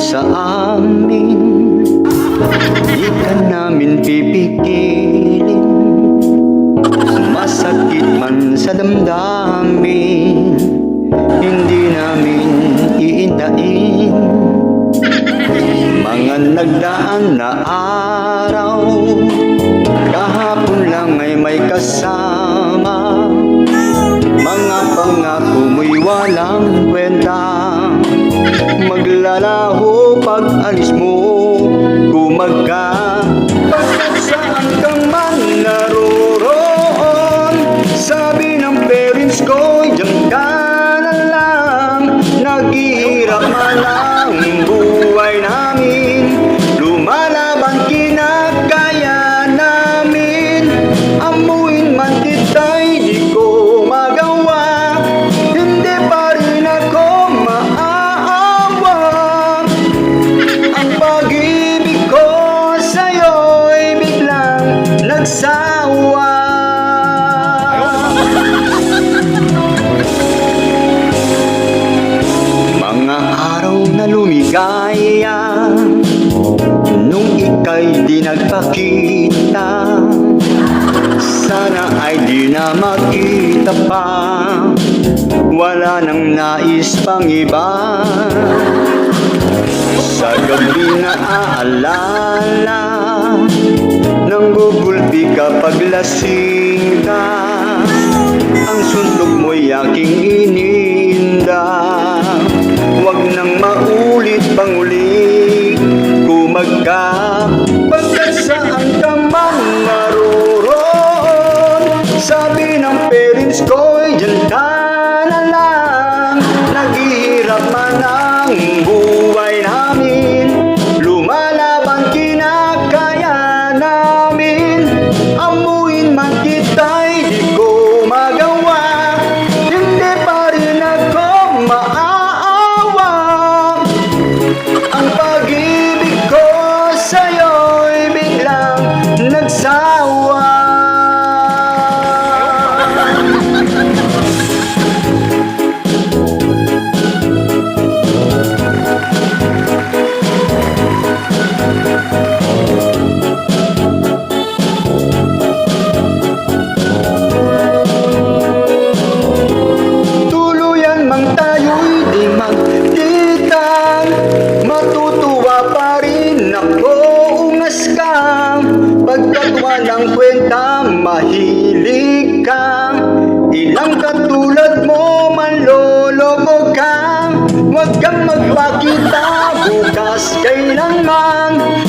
sa amin, di ka namin pipigilin. Masakit man sa damdamin, hindi namin iindain. Mga nagdaan na araw, kahapon lang ay may kasama. Mga pangako mo'y walang kwenta, maglalaho pag alis mo. Kumaga pagkat saan ka man naroroon, sabi ng parents ko, diyan ka na lang. Naghihirap man ang buhay namin, lumalaban kinakaya namin. Amuin man kita'y di ko magawa, hindi pa rin ako maaawa. Ang pag-ibig ko sa'yo'y biglang nagsawa. Mga araw na lumigaya, nung ika'y di nagpakita, sana ay di na makita pa, wala nang nais pang iba. Sa gabi na aalala, nang bubulpi kapag lasing ka, ang suntok mo'y aking iniinda. Huwag nang maulit pang uli, kumaga pagkat saan ka man naroroon, sabi ng parents ko, diyan ka na lang. Naghihirap man ang buhay namin, lumalaban kinakaya namin. Amuin man kita'y di ko magawa, hindi pa rin ako maaawa. Ang pag-ibig ko sa'yo'y biglang nagsawa. Tuluyan mang tayo'y di magkita, matutuwa pa rin ako ungas ka, pagkat walang kwenta mahilig ka. Ilang katulad mo manloloko ka, huwag kang magpakita bukas kailanman.